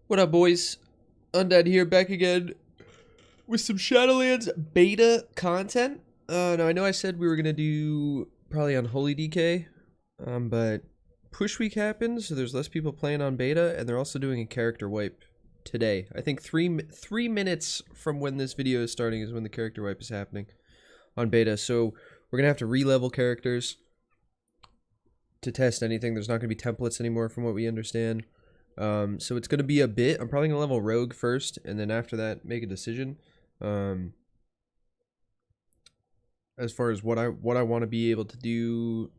What up, boys? Undead here, back again with some Shadowlands beta content. Now, I know I said we were going to do probably Unholy DK, but push week happened, so there's less people playing on beta, and they're also doing a character wipe today. I think three minutes from when this video is starting is when the character wipe is happening on beta, so we're going to have to re-level characters to test anything. There's not going to be templates anymore from what we understand. So it's going to be a bit. I'm probably going to level Rogue first, and then after that, make a decision. As far as what I want to be able to do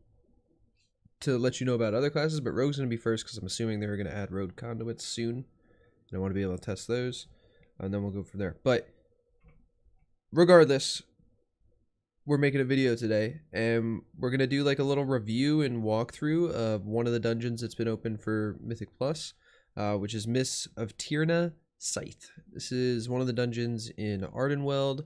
to let you know about other classes, but Rogue's going to be first because I'm assuming they're going to add road conduits soon, and I want to be able to test those, and then we'll go from there. But regardless, we're making a video today, and we're going to do like a little review and walkthrough of one of the dungeons that's been open for Mythic Plus, which is Mists of Tirna Scithe. This is one of the dungeons in Ardenweld,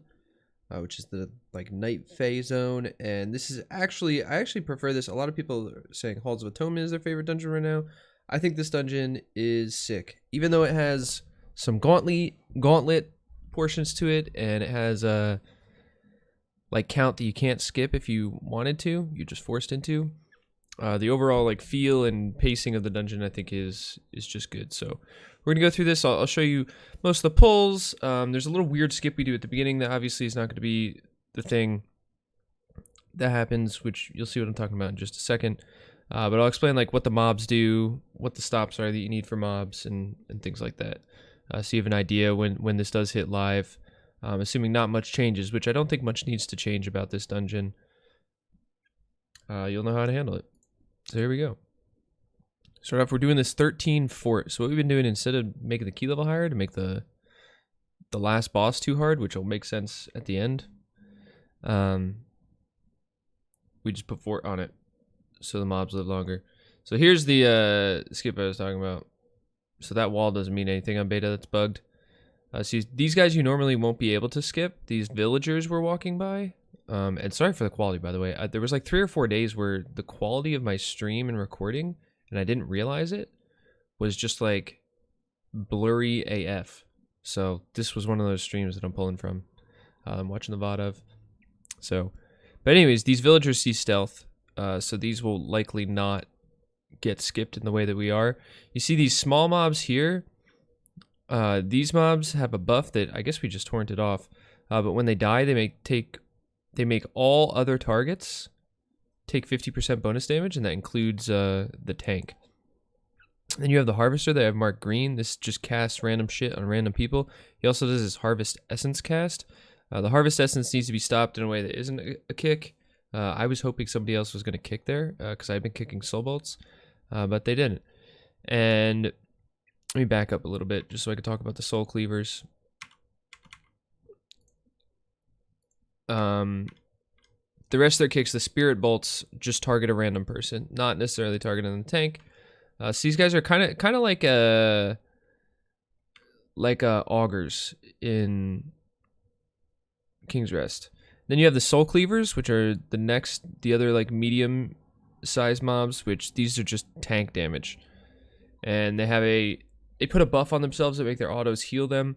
which is the like night fae zone, and this is actually, I actually prefer this. A lot of people are saying Halls of Atonement is their favorite dungeon right now. I think this dungeon is sick, even though it has some gauntlet portions to it, and it has like count that you can't skip if you wanted to, you're just forced into. The overall like feel and pacing of the dungeon, I think, is just good. So we're gonna go through this. I'll show you most of the pulls. There's a little weird skip we do at the beginning that obviously is not going to be the thing that happens, which you'll see what I'm talking about in just a second. But I'll explain like what the mobs do, what the stops are that you need for mobs, and things like that. So you have an idea when this does hit live. Assuming not much changes, which I don't think much needs to change about this dungeon. You'll know how to handle it. So here we go. Start off, we're doing this 13 fort. So what we've been doing, instead of making the key level higher to make the last boss too hard, which will make sense at the end, we just put fort on it so the mobs live longer. So here's the skip I was talking about. So that wall doesn't mean anything on beta, that's bugged. See, these guys you normally won't be able to skip. These villagers we're walking by. And sorry for the quality, by the way. There was like 3 or 4 days where the quality of my stream and recording, and I didn't realize it, was just like blurry AF. So this was one of those streams that I'm pulling from. I'm watching the VOD of. So, but anyways, these villagers see stealth. So these will likely not get skipped in the way that we are. You see these small mobs here. These mobs have a buff that I guess we just torrented off, but when they die, they make all other targets take 50% bonus damage, and that includes the tank. Then you have the Harvester that I have marked green. This just casts random shit on random people. He also does his Harvest Essence cast. The Harvest Essence needs to be stopped in a way that isn't a kick. I was hoping somebody else was going to kick there, because I've been kicking Soul Bolts, but they didn't. And let me back up a little bit just so I can talk about the Soul Cleavers. The rest of their kicks, the Spirit Bolts, just target a random person, not necessarily targeting the tank. So these guys are kind of like augurs in King's Rest. Then you have the Soul Cleavers, which are the other like medium size mobs, which these are just tank damage, and they put a buff on themselves that make their autos heal them.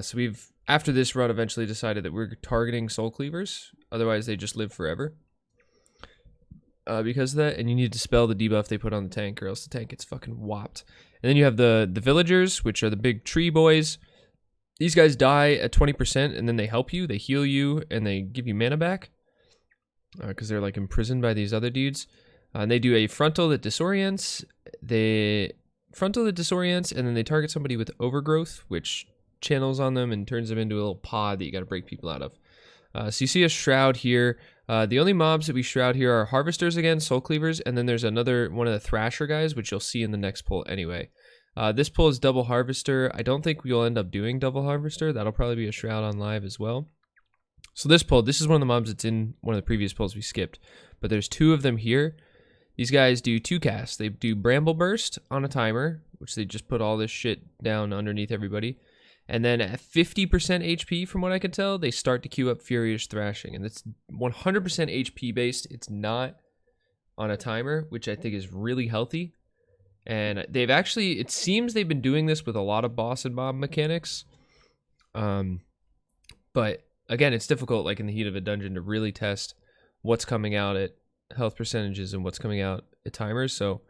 So we've, after this run, eventually decided that we're targeting Soul Cleavers. Otherwise, they just live forever. Because of that, and you need to dispel the debuff they put on the tank, or else the tank gets fucking whopped. And then you have the villagers, which are the big tree boys. These guys die at 20%, and then they help you, they heal you, and they give you mana back. Because they're like imprisoned by these other dudes. And they do a frontal that disorients. And then they target somebody with overgrowth, which channels on them and turns them into a little pod that you got to break people out of. So you see a shroud here. The only mobs that we shroud here are harvesters again, soul cleavers, and then there's another one of the thrasher guys, which you'll see in the next pull anyway. This pull is double harvester. I don't think we'll end up doing double harvester. That'll probably be a shroud on live as well. So this pull, this is one of the mobs that's in one of the previous pulls we skipped, but there's 2 of them here. These guys do 2 casts. They do Bramble Burst on a timer, which they just put all this shit down underneath everybody. And then at 50% HP, from what I can tell, they start to queue up Furious Thrashing. And it's 100% HP based. It's not on a timer, which I think is really healthy. And they've actually, it seems they've been doing this with a lot of boss and mob mechanics. But again, it's difficult, like in the heat of a dungeon, to really test what's coming out at health percentages and what's coming out at timers. So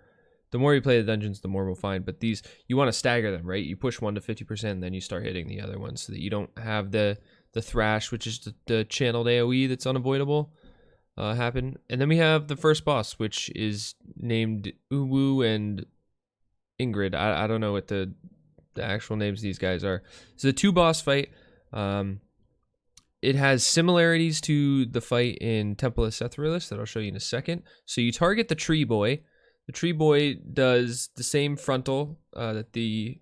the more you play the dungeons, the more we'll find. But these, you want to stagger them, right? You push one to 50%, and then you start hitting the other ones so that you don't have the thrash, which is the channeled AoE that's unavoidable, happen. And then we have the first boss, which is named Uwu and Ingrid. I don't know what the actual names of these guys are. It's a 2-boss fight. It has similarities to the fight in Temple of Sethrilus that I'll show you in a second. So you target the tree boy. The tree boy does the same frontal that the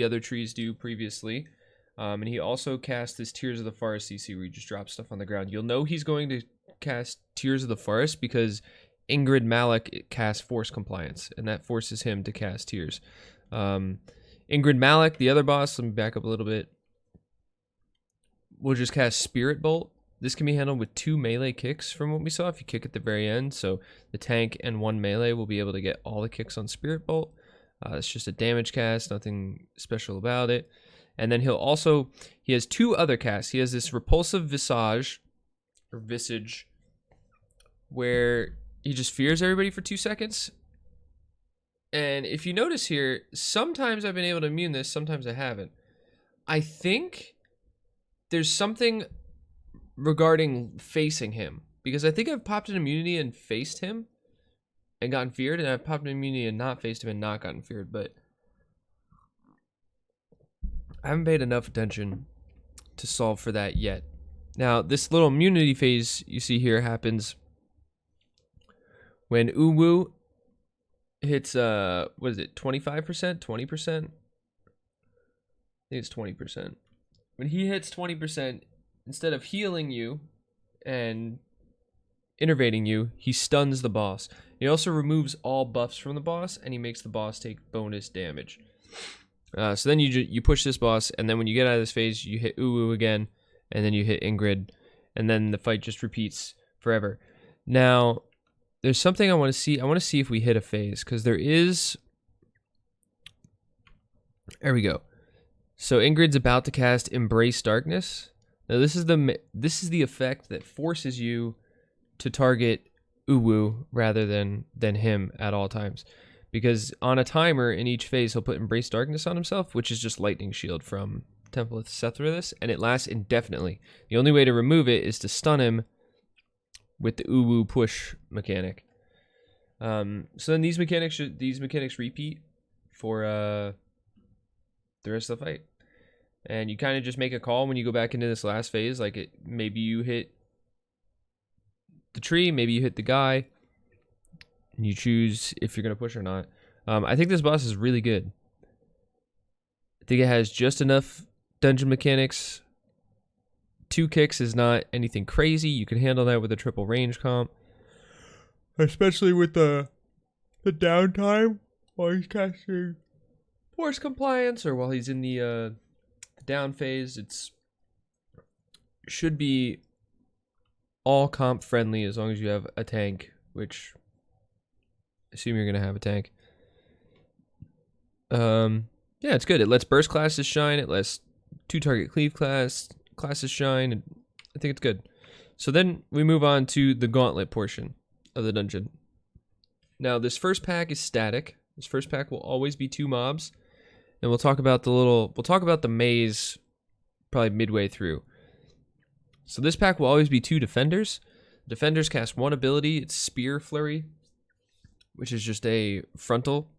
other trees do previously. And he also casts this Tears of the Forest CC where you just drop stuff on the ground. You'll know he's going to cast Tears of the Forest because Ingrid Malik casts Force Compliance, and that forces him to cast Tears. Ingrid Malik, the other boss, let me back up a little bit, will just cast Spirit Bolt. This can be handled with 2 melee kicks from what we saw if you kick at the very end. So the tank and 1 melee will be able to get all the kicks on Spirit Bolt. It's just a damage cast, nothing special about it. And then he has 2 other casts. He has this Repulsive Visage, or Visage, where he just fears everybody for 2 seconds. And if you notice here, sometimes I've been able to immune this, sometimes I haven't. I think there's something regarding facing him, because I think I've popped an immunity and faced him and gotten feared, and I've popped an immunity and not faced him and not gotten feared, but I haven't paid enough attention to solve for that yet. Now, this little immunity phase you see here happens when Uwu hits, what is it, 25%? 20%? I think it's 20%. When he hits 20%, instead of healing you and innervating you, he stuns the boss. He also removes all buffs from the boss, and he makes the boss take bonus damage. So then you push this boss, and then when you get out of this phase, you hit Uwu again, and then you hit Ingrid, and then the fight just repeats forever. Now, there's something I want to see. I want to see if we hit a phase, because there is... There we go. So Ingrid's about to cast Embrace Darkness. Now this is the effect that forces you to target Uwu rather than him at all times. Because on a timer in each phase, he'll put Embrace Darkness on himself, which is just Lightning Shield from Temple of Sethrilus, and it lasts indefinitely. The only way to remove it is to stun him with the Uwu push mechanic. So then these mechanics repeat for the rest of the fight. And you kind of just make a call when you go back into this last phase. Like, maybe you hit the tree, maybe you hit the guy, and you choose if you're going to push or not. I think this boss is really good. I think it has just enough dungeon mechanics. 2 kicks is not anything crazy. You can handle that with a triple range comp. Especially with the downtime while he's casting Force Compliance, or while he's in the down phase. It's should be all comp friendly as long as you have a tank, which I assume you're gonna have a tank. Yeah, it's good. It lets burst classes shine. It lets 2 target cleave classes shine. And I think it's good. So then we move on to the Gauntlet portion of the dungeon. Now this first pack is static. This first pack will always be 2 mobs. And we'll talk about the maze probably midway through. So this pack will always be 2 defenders. Defenders cast 1 ability. It's Spear Flurry, which is just a frontal.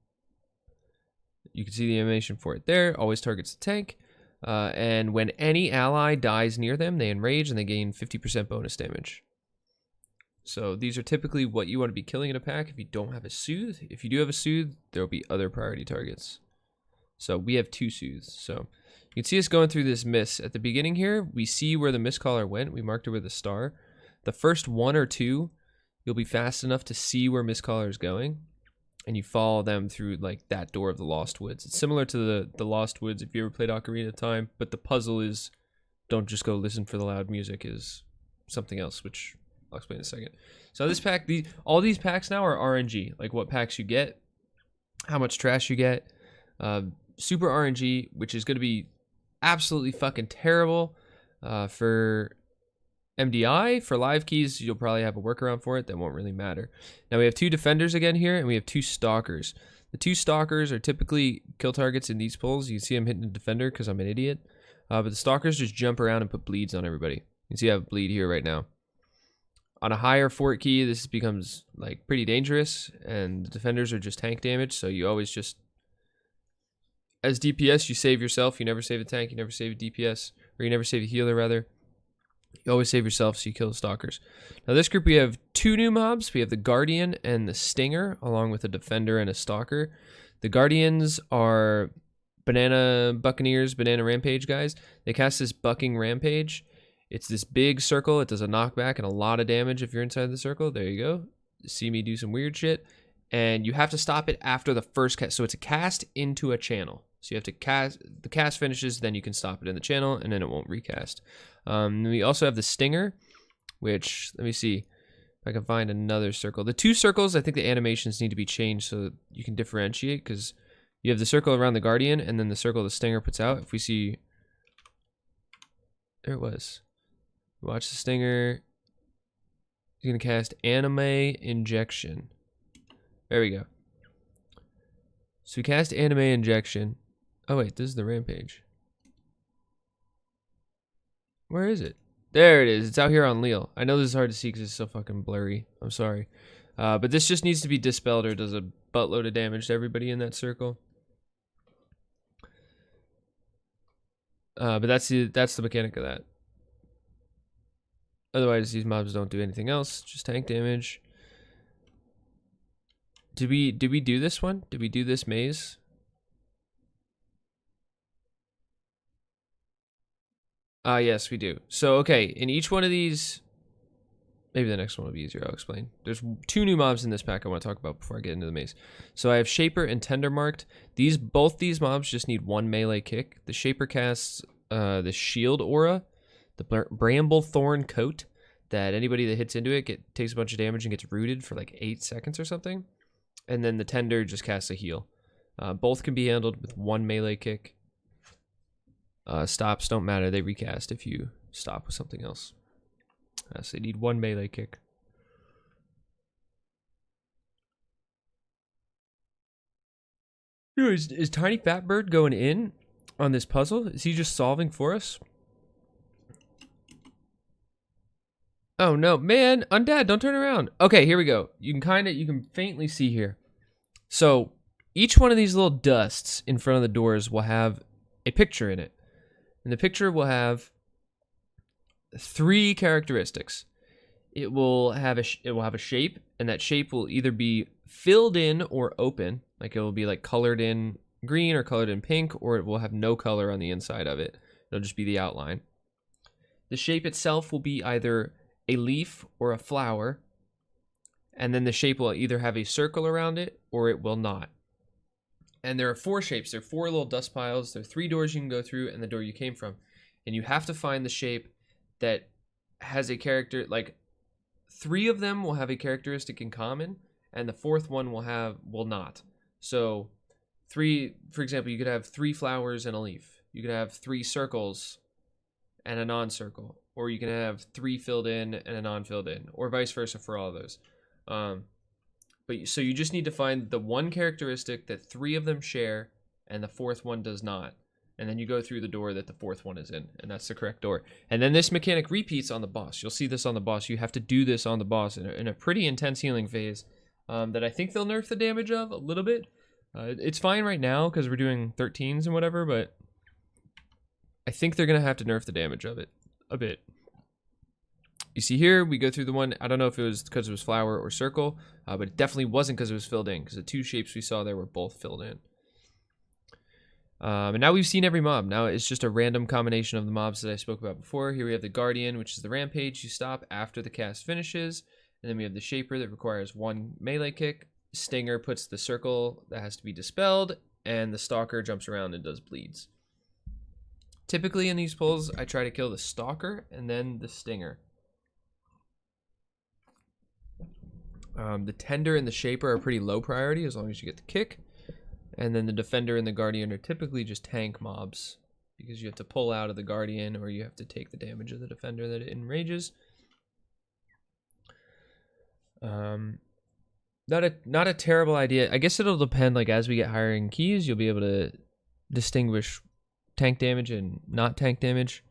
You can see the animation for it there. Always targets the tank. And when any ally dies near them, they enrage and they gain 50% bonus damage. So these are typically what you want to be killing in a pack if you don't have a Soothe. If you do have a Soothe, there will be other priority targets. So we have 2 Soothes. So you can see us going through this mist. At the beginning here, we see where the Mistcaller went. We marked it with a star. The first 1 or 2, you'll be fast enough to see where Mistcaller is going. And you follow them through like that door of the Lost Woods. It's similar to the Lost Woods if you ever played Ocarina of Time. But the puzzle is, don't just go listen for the loud music, is something else, which I'll explain in a second. So this pack, all these packs now are RNG. Like what packs you get how much trash you get. Super RNG, which is going to be absolutely fucking terrible for MDI. For live keys, you'll probably have a workaround for it that won't really matter. Now we have 2 defenders again here, and we have 2 stalkers. The 2 stalkers are typically kill targets in these pulls. You can see I'm hitting the defender because I'm an idiot. But the stalkers just jump around and put bleeds on everybody. You can see I have a bleed here right now. On a higher fort key, this becomes like pretty dangerous, and the defenders are just tank damage, so you always just, as DPS, you save yourself. You never save a tank, you never save a DPS, or you never save a healer, rather. You always save yourself, so you kill the stalkers. Now this group, we have 2 new mobs. We have the Guardian and the Stinger, along with a defender and a stalker. The Guardians are Banana Buccaneers, Banana Rampage guys. They cast this Bucking Rampage. It's this big circle. It does a knockback and a lot of damage if you're inside the circle. There you go. See me do some weird shit. And you have to stop it after the first cast. So it's a cast into a channel. So you have to cast, the cast finishes, then you can stop it in the channel, and then it won't recast. We also have the Stinger, which, let me see if I can find another circle. The 2 circles, I think the animations need to be changed so that you can differentiate, because you have the circle around the Guardian, and then the circle the Stinger puts out. If we see, there it was. Watch the Stinger. He's going to cast Anime Injection. There we go. So we cast Anime Injection. Oh wait, this is the Rampage. Where is it? There it is. It's out here on Leal. I know this is hard to see because it's so fucking blurry. I'm sorry. But this just needs to be dispelled, or it does a buttload of damage to everybody in that circle. But that's the mechanic of that. Otherwise, these mobs don't do anything else. Just tank damage. Did we do this one? Did we do this maze? Yes, we do. So, okay, in each one of these, maybe the next one will be easier, I'll explain. There's 2 new mobs in this pack I want to talk about before I get into the maze. So I have Shaper and Tender marked. Both these mobs just need 1 melee kick. The Shaper casts the Shield Aura, the Bramble Thorn Coat, that anybody that hits into it takes a bunch of damage and gets rooted for like 8 seconds or something. And then the Tender just casts a heal. Both can be handled with 1 melee kick. Stops don't matter, they recast if you stop with something else. So they need 1 melee kick. Dude, is Tiny Fat Bird going in on this puzzle? Is he just solving for us? Oh no, man, Undead, don't turn around. Okay, here we go. You can faintly see here. So each one of these little dusts in front of the doors will have a picture in it. And the picture will have 3 characteristics. It will have a shape, and that shape will either be filled in or open, like it will be like colored in green or colored in pink, or it will have no color on the inside of it. It'll just be the outline. The shape itself will be either a leaf or a flower, and then the shape will either have a circle around it or it will not. And there are 4 shapes. There are 4 little dust piles. There are 3 doors you can go through and the door you came from. And you have to find the shape that has a character, like 3 of them will have a characteristic in common, and the 4th one will not. So 3, for example, you could have 3 flowers and a leaf. You could have 3 circles and a non-circle. Or you can have 3 filled in and a non-filled in. Or vice versa for all of those. So you just need to find the one characteristic that 3 of them share and the 4th one does not. And then you go through the door that the 4th one is in, and that's the correct door. And then this mechanic repeats on the boss. You'll see this on the boss. You have to do this on the boss in a pretty intense healing phase that I think they'll nerf the damage of a little bit. It's fine right now because we're doing 13s and whatever, but I think they're going to have to nerf the damage of it a bit. You see here, we go through the one, I don't know if it was because it was flower or circle, but it definitely wasn't because it was filled in, because the 2 shapes we saw there were both filled in. And now we've seen every mob. Now it's just a random combination of the mobs that I spoke about before. Here we have the Guardian, which is the Rampage. You stop after the cast finishes. And then we have the Shaper that requires 1 melee kick. Stinger puts the circle that has to be dispelled. And the Stalker jumps around and does bleeds. Typically in these pulls, I try to kill the Stalker and then the Stinger. The Tender and the Shaper are pretty low priority as long as you get the kick. And then the Defender and the Guardian are typically just tank mobs, because you have to pull out of the Guardian or you have to take the damage of the Defender that it enrages. Not a terrible idea. I guess it'll depend, like, as we get higher in keys, you'll be able to distinguish tank damage and not tank damage.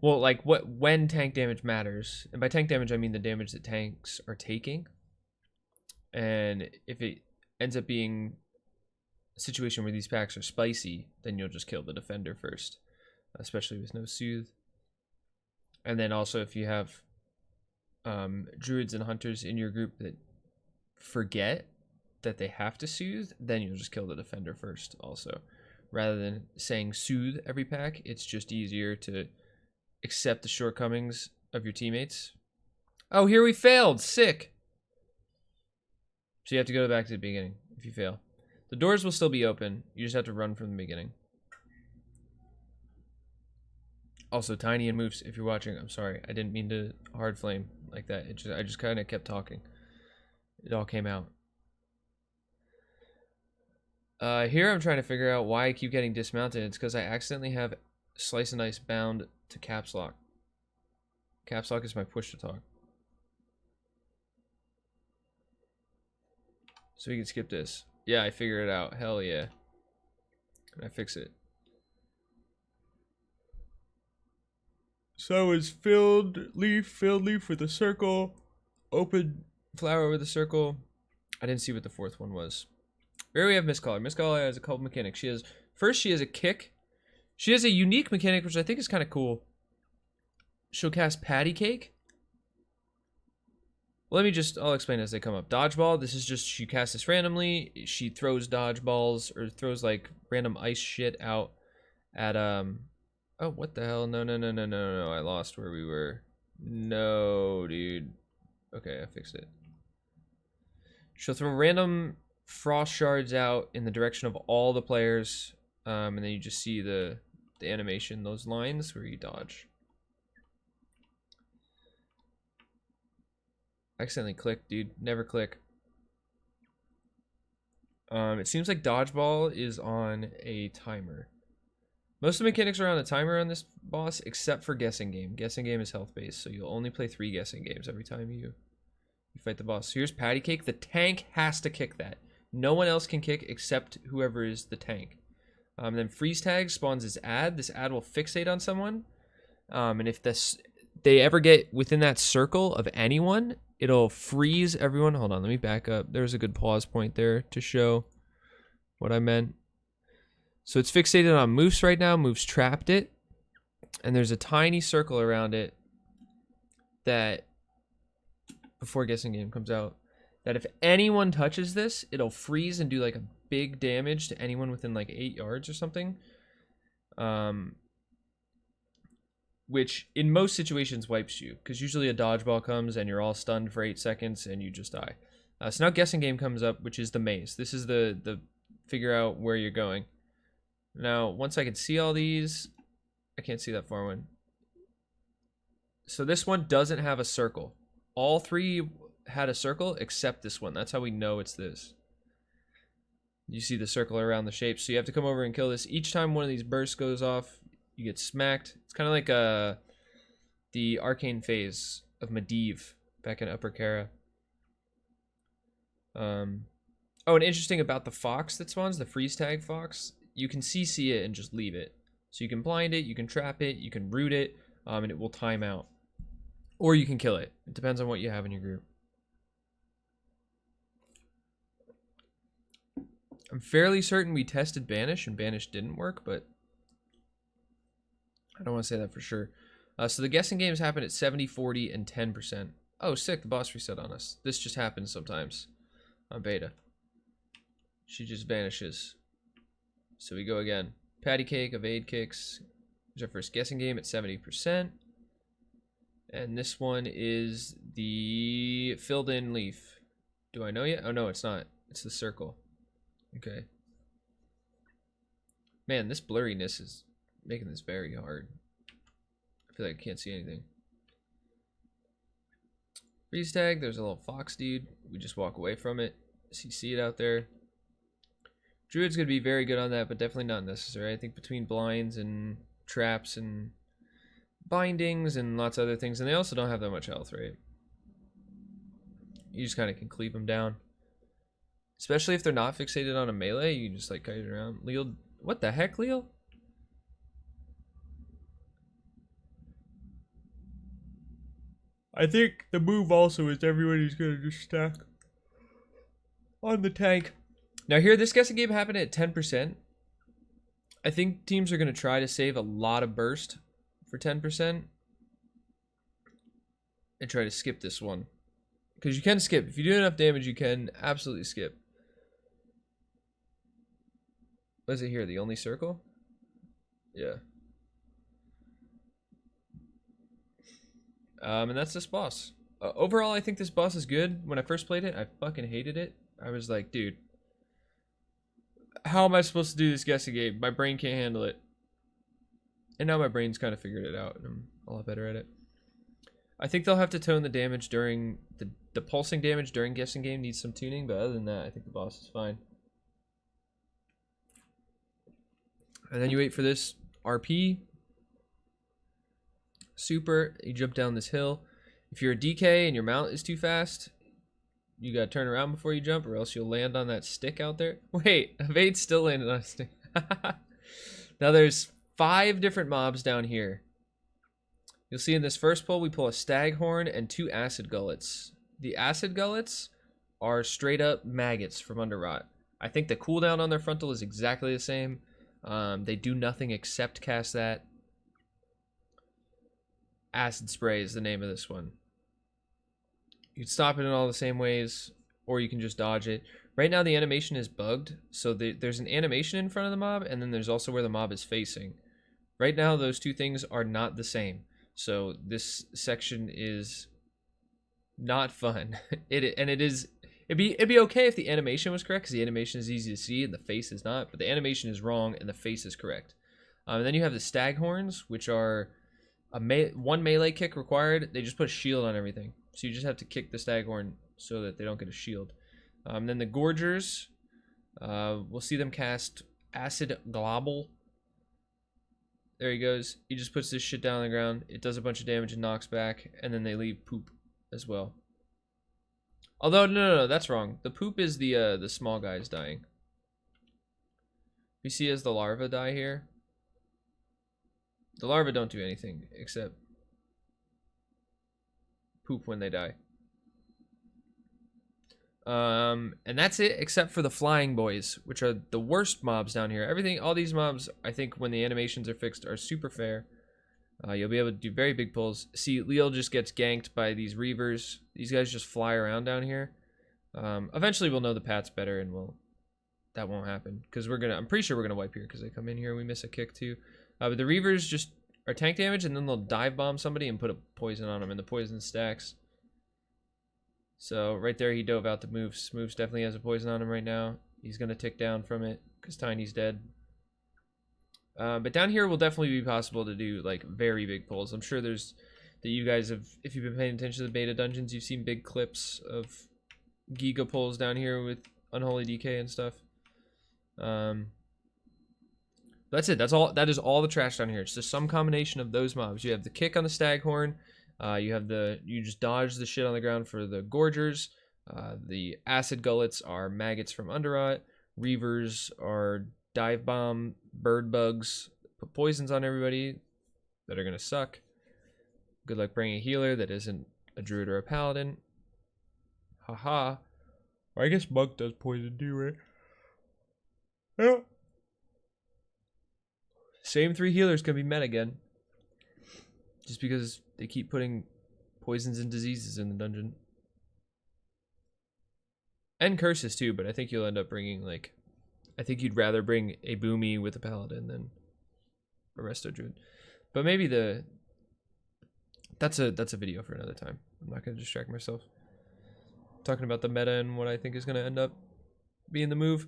Well, like, when tank damage matters. And by tank damage, I mean the damage that tanks are taking. And if it ends up being a situation where these packs are spicy, then you'll just kill the Defender first, especially with no Soothe. And then also if you have Druids and Hunters in your group that forget that they have to Soothe, then you'll just kill the Defender first also. Rather than saying Soothe every pack, it's just easier to accept the shortcomings of your teammates. Oh, here we failed. Sick. So you have to go back to the beginning if you fail. The doors will still be open. You just have to run from the beginning. Also, Tiny and Moose, if you're watching, I'm sorry. I didn't mean to hard flame like that. I just kind of kept talking. It all came out. Here I'm trying to figure out why I keep getting dismounted. It's because I accidentally have Slice and Dice bound to Caps Lock. Caps Lock is my push to talk. So we can skip this. Yeah, I figured it out. Hell yeah. And I fix it. So it's filled leaf with a circle, open flower with a circle. I didn't see what the fourth one was. Here we have Miss Caller. Miss Caller has a couple mechanics. She has a kick. She has a unique mechanic, which I think is kind of cool. She'll cast Patty Cake. I'll explain as they come up. Dodgeball, this is just, she casts this randomly. She throws dodgeballs, or throws like random ice shit out at, oh, what the hell? No, I lost where we were. No, dude. Okay, I fixed it. She'll throw random frost shards out in the direction of all the players, and then you just see the animation, those lines where you dodge. Accidentally clicked, dude. Never click. It seems like dodgeball is on a timer. Most of the mechanics are on a timer on this boss, except for guessing game. Guessing game is health based, so you'll only play 3 guessing games every time you fight the boss. So here's Patty Cake. The tank has to kick that. No one else can kick except whoever is the tank. Then freeze tag spawns this ad. This ad will fixate on someone, and if they ever get within that circle of anyone, it'll freeze everyone. Hold on, let me back up. There's a good pause point there to show what I meant. So it's fixated on Moose right now. Moose trapped it, and there's a tiny circle around it that, before guessing game comes out, that if anyone touches this, it'll freeze and do like a big damage to anyone within like 8 yards or something. Which in most situations wipes you, because usually a dodgeball comes and you're all stunned for 8 seconds and you just die. So now guessing game comes up, which is the maze. This is the figure out where you're going. Now, once I can see all these, I can't see that far one. So this one doesn't have a circle. All 3 had a circle except this one. That's how we know it's this. You see the circle around the shape, so you have to come over and kill this. Each time one of these bursts goes off, you get smacked. It's kind of like the arcane phase of Medivh back in Upper Kara. Oh, and interesting about the fox that spawns, the freeze tag fox, you can CC it and just leave it. So you can blind it, you can trap it, you can root it, and it will time out. Or you can kill it. It depends on what you have in your group. I'm fairly certain we tested Banish and Banish didn't work, but I don't want to say that for sure. So the guessing games happen at 70, 40, and 10%. Oh, sick. The boss reset on us. This just happens sometimes on beta. She just vanishes. So we go again. Patty Cake, Evade Kicks. Here's our first guessing game at 70%. And this one is the filled in leaf. Do I know yet? Oh, no, it's not. It's the circle. Okay. Man, this blurriness is making this very hard. I feel like I can't see anything. Freeze tag, there's a little fox dude. We just walk away from it. CC it out there. Druid's going to be very good on that, but definitely not necessary. I think between blinds and traps and bindings and lots of other things, and they also don't have that much health, right? You just kind of can cleave them down. Especially if they're not fixated on a melee, you can just like kite it around. Leal, what the heck, Leal? I think the move also is everybody's gonna just stack on the tank. Now here, this guessing game happened at 10%. I think teams are gonna try to save a lot of burst for 10% and try to skip this one. Because you can skip. If you do enough damage, you can absolutely skip. What is it here? The only circle? Yeah. And that's this boss. Overall, I think this boss is good. When I first played it, I fucking hated it. I was like, dude, how am I supposed to do this guessing game? My brain can't handle it. And now my brain's kind of figured it out, and I'm a lot better at it. I think they'll have to tone the damage during the pulsing damage during guessing game needs some tuning, but other than that, I think the boss is fine. And then you wait for this RP. Super, you jump down this hill. If you're a DK and your mount is too fast, you gotta turn around before you jump, or else you'll land on that stick out there. Wait, Evade still landed on a stick. Now there's 5 different mobs down here. You'll see in this first pull, we pull a Stag Horn and 2 Acid Gullets. The Acid Gullets are straight up maggots from Underrot. I think the cooldown on their frontal is exactly the same. They do nothing except cast that. Acid Spray is the name of this one. You can stop it in all the same ways, or you can just dodge it. Right now the animation is bugged, so there's an animation in front of the mob, and then there's also where the mob is facing. Right now those two things are not the same, so this section is not fun. It'd be okay if the animation was correct, because the animation is easy to see and the face is not, but the animation is wrong and the face is correct. And then you have the Stag Horns, which are one melee kick required. They just put a shield on everything, so you just have to kick the Stag Horn so that they don't get a shield. Then the Gorgers, we'll see them cast Acid Globble. There he goes. He just puts this shit down on the ground. It does a bunch of damage and knocks back, and then they leave poop as well. Although, no, that's wrong. The poop is the small guys dying. We see as the larvae die here. The larvae don't do anything except poop when they die. And that's it, except for the flying boys, which are the worst mobs down here. All these mobs, I think, when the animations are fixed, are super fair. You'll be able to do very big pulls. See, Leal just gets ganked by these Reavers. These guys just fly around down here. Eventually, we'll know the paths better, and that won't happen because I'm pretty sure we're gonna wipe here because they come in here and we miss a kick too. But the Reavers just are tank damage, and then they'll dive bomb somebody and put a poison on them, and the poison stacks. So right there, he dove out the Moose. Moose definitely has a poison on him right now. He's gonna tick down from it because Tiny's dead. But down here will definitely be possible to do like very big pulls. I'm sure that you guys have, if you've been paying attention to the beta dungeons, you've seen big clips of Giga pulls down here with Unholy DK and stuff. That's it. That is all the trash down here. It's just some combination of those mobs. You have the kick on the Stag Horn. You just dodge the shit on the ground for the Gorgers. The Acid Gullets are maggots from Underrot. Reavers are dive bomb bird bugs. Put poisons on everybody that are gonna suck. Good luck bringing a healer that isn't a druid or a paladin. Haha. Or I guess Monk does poison too, right? Yeah. Same 3 healers can be met again. Just because they keep putting poisons and diseases in the dungeon. And curses too, but I think you'll end up bringing like... I think you'd rather bring a Boomy with a Paladin than a Resto Druid. But maybe that's a video for another time. I'm not going to distract myself talking about the meta and what I think is going to end up being the move.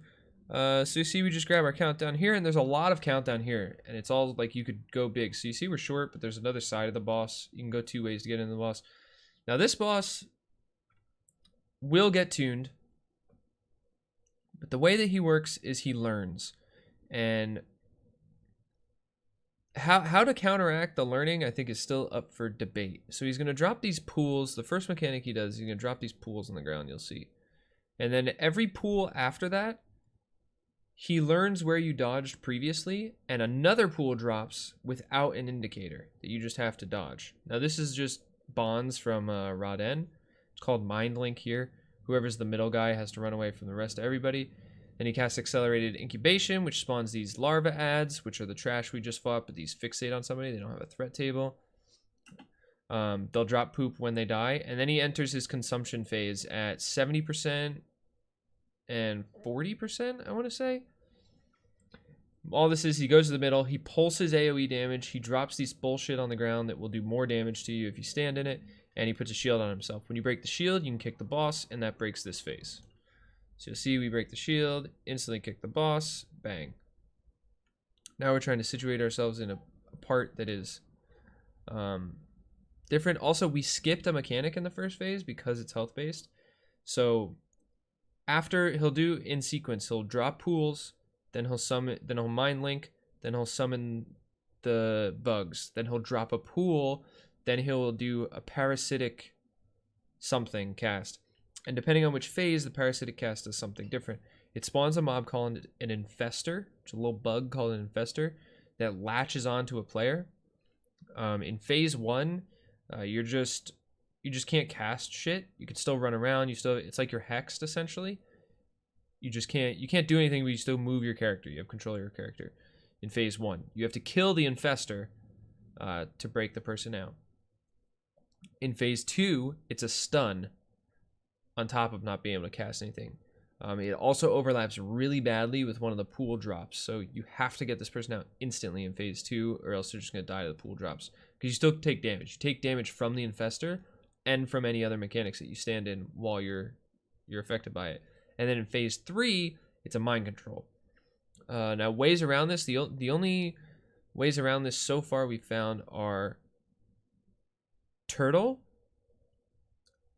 So you see we just grab our countdown here, and there's a lot of countdown here, and it's all like you could go big. So you see we're short, but there's another side of the boss. You can go 2 ways to get into the boss. Now this boss will get tuned, But the way that he works is he learns. And how to counteract the learning, I think, is still up for debate. So he's going to drop these pools. The first mechanic he does, he's going to drop these pools on the ground, you'll see. And then every pool after that, he learns where you dodged previously, and another pool drops without an indicator that you just have to dodge. Now, this is just bonds from Raden. It's called Mind Link here. Whoever's the middle guy has to run away from the rest of everybody. Then he casts Accelerated Incubation, which spawns these larva ads, which are the trash we just fought, but these fixate on somebody. They don't have a threat table. They'll drop poop when they die. And then he enters his consumption phase at 70% and 40%, I want to say. All this is, he goes to the middle, he pulses AoE damage, he drops these bullshit on the ground that will do more damage to you if you stand in it, and he puts a shield on himself. When you break the shield, you can kick the boss, and that breaks this phase. So you'll see we break the shield, instantly kick the boss, bang. Now we're trying to situate ourselves in a part that is different. Also, we skipped a mechanic in the first phase because it's health based. So after, he'll do in sequence, he'll drop pools, then he'll summon, then he'll mind link, then he'll summon the bugs, then he'll drop a pool, then he'll do a parasitic something cast. And depending on which phase, the parasitic cast does something different. It spawns a mob called an infester, which is a little bug called an infester, that latches onto a player. In phase 1, you just can't cast shit. You can still run around. It's like you're hexed essentially. You can't do anything, but you still move your character. You have control of your character. In phase 1, you have to kill the infester to break the person out. In phase 2, it's a stun on top of not being able to cast anything. It also overlaps really badly with one of the pool drops, so you have to get this person out instantly in phase 2, or else they're just going to die to the pool drops. Because you still take damage. You take damage from the infester and from any other mechanics that you stand in while you're affected by it. And then in phase 3, it's a mind control. Now, ways around this, the only ways around this so far we've found are Turtle.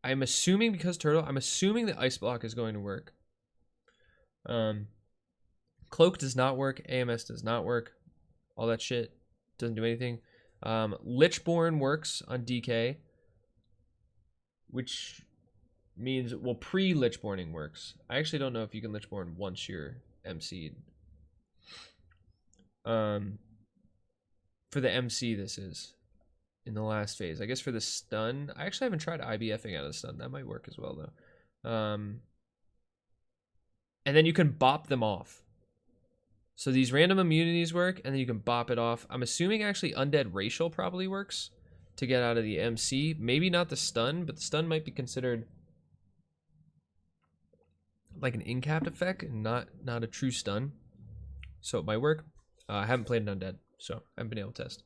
I'm assuming the Ice Block is going to work. Cloak does not work. AMS does not work. All that shit doesn't do anything. Lichborn works on DK, which means, well, pre-Lichborning works. I actually don't know if you can Lichborn once you're MC'd. For the MC, this is in the last phase. I guess for the stun, I actually haven't tried IBFing out of the stun. That might work as well, though. And then you can bop them off. So these random immunities work, and then you can bop it off. I'm assuming actually Undead Racial probably works to get out of the MC. Maybe not the stun, but the stun might be considered like an in-capped effect and not a true stun. So it might work. I haven't played an Undead, so I haven't been able to test.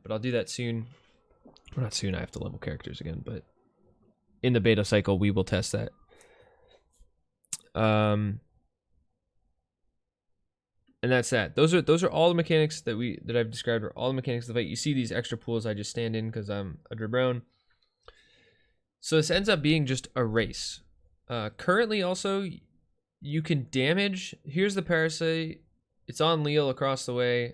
But I'll do that soon. Well, not soon, I have to level characters again, but in the beta cycle, we will test that. And that's that. Those are all the mechanics that I've described, are all the mechanics of the fight. You see these extra pools I just stand in because I'm a Drabron. So this ends up being just a race. Currently also, you can damage. Here's the parasite. It's on Leal across the way.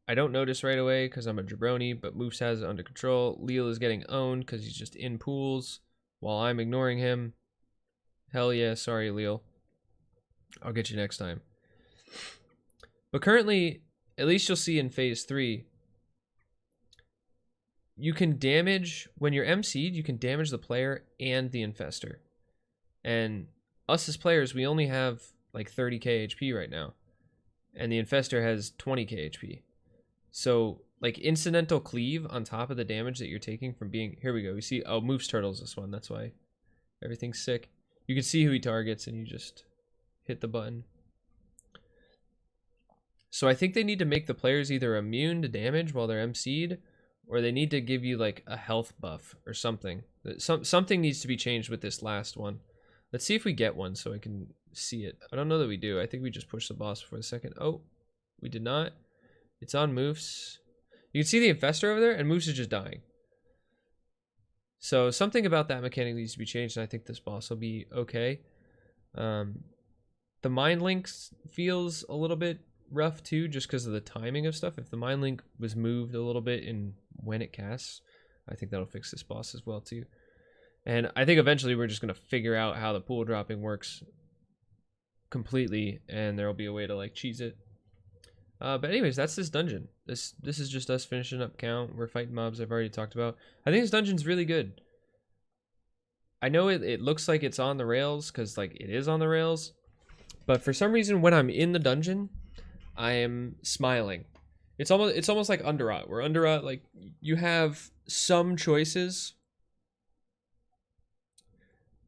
I don't notice right away because I'm a jabroni, but Moose has it under control. Leal is getting owned because he's just in pools while I'm ignoring him. Hell yeah, sorry, Leal. I'll get you next time. But currently, at least you'll see in phase 3, you can damage, when you're MC'd, you can damage the player and the infester. And us as players, we only have like 30k HP right now. And the infester has 20k HP. So, like, incidental cleave on top of the damage that you're taking from being... Here we go. We see... Oh, Moves Turtles this one. That's why everything's sick. You can see who he targets, and you just hit the button. So I think they need to make the players either immune to damage while they're MC'd, or they need to give you, like, a health buff or something. Something needs to be changed with this last one. Let's see if we get one so I can see it. I don't know that we do. I think we just pushed the boss for a second. Oh, we did not. It's on Moose. You can see the infester over there, and Moose is just dying. So something about that mechanic needs to be changed, and I think this boss will be okay. The mind link feels a little bit rough too, just because of the timing of stuff. If the mind link was moved a little bit in when it casts, I think that'll fix this boss as well too. And I think eventually we're just gonna figure out how the pool dropping works completely, and there'll be a way to like cheese it. But anyways, that's this dungeon. This is just us finishing up count. We're fighting mobs I've already talked about. I think this dungeon's really good. I know it looks like it's on the rails because like it is on the rails, but for some reason when I'm in the dungeon, I am smiling. It's almost like Underrot, where Underrot, like, you have some choices,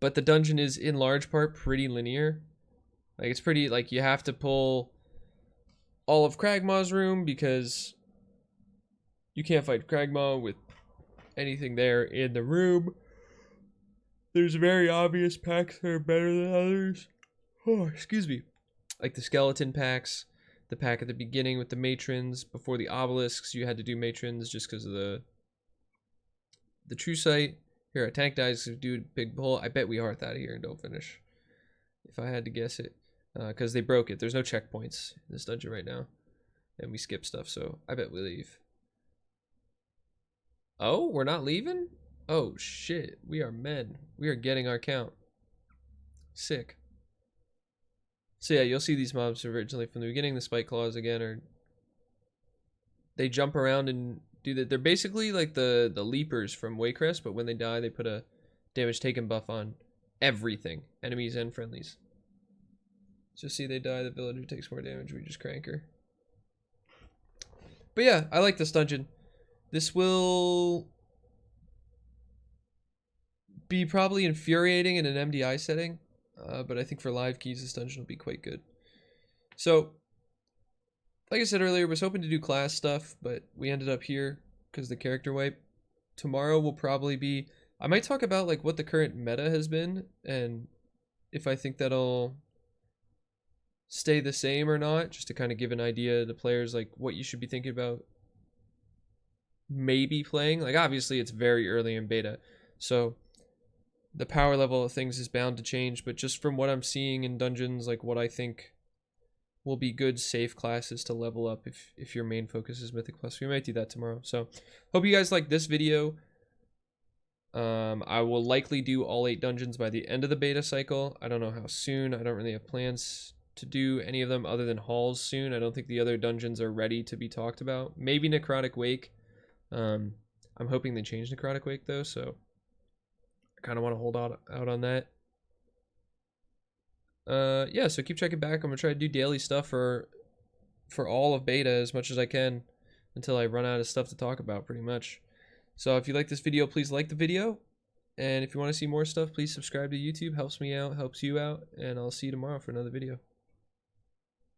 but the dungeon is in large part pretty linear. Like, it's pretty, like, you have to pull all of Kragmaw's room because you can't fight Kragmaw with anything there in the room. There's very obvious packs that are better than others. Oh, excuse me. Like the skeleton packs, the pack at the beginning with the matrons. Before the obelisks, you had to do matrons just because of the true sight. Here, a tank dies, do a big pull. I bet we hearth out of here and don't finish, if I had to guess it. Because they broke it. There's no checkpoints in this dungeon right now. And we skip stuff, so I bet we leave. Oh, we're not leaving? Oh, shit. We are men. We are getting our count. Sick. So yeah, you'll see these mobs originally from the beginning. The spike claws again are... They jump around and do that. They're basically like the leapers from Waycrest, but when they die, they put a damage taken buff on everything. Enemies and friendlies. So see, they die, the villager takes more damage, we just crank her. But yeah, I like this dungeon. This will be probably infuriating in an MDI setting, but I think for live keys, this dungeon will be quite good. So, like I said earlier, I was hoping to do class stuff, but we ended up here because the character wipe. Tomorrow will probably be... I might talk about like what the current meta has been, and if I think that'll stay the same or not, just to kind of give an idea to players like what you should be thinking about maybe playing. Like, obviously it's very early in beta, so the power level of things is bound to change, but just from what I'm seeing in dungeons, like what I think will be good safe classes to level up if your main focus is Mythic Plus. We might do that tomorrow. So hope you guys like this video. I will likely do all 8 dungeons by the end of the beta cycle. I don't know how soon. I don't really have plans to do any of them other than halls soon. I don't think the other dungeons are ready to be talked about. Maybe Necrotic Wake. I'm hoping they change Necrotic Wake though, so I kind of want to hold out on that. Yeah, so keep checking back. I'm gonna try to do daily stuff for all of beta as much as I can until I run out of stuff to talk about, pretty much. So if you like this video, please like the video, and if you want to see more stuff, please subscribe to YouTube. Helps me out, helps you out, and I'll see you tomorrow for another video.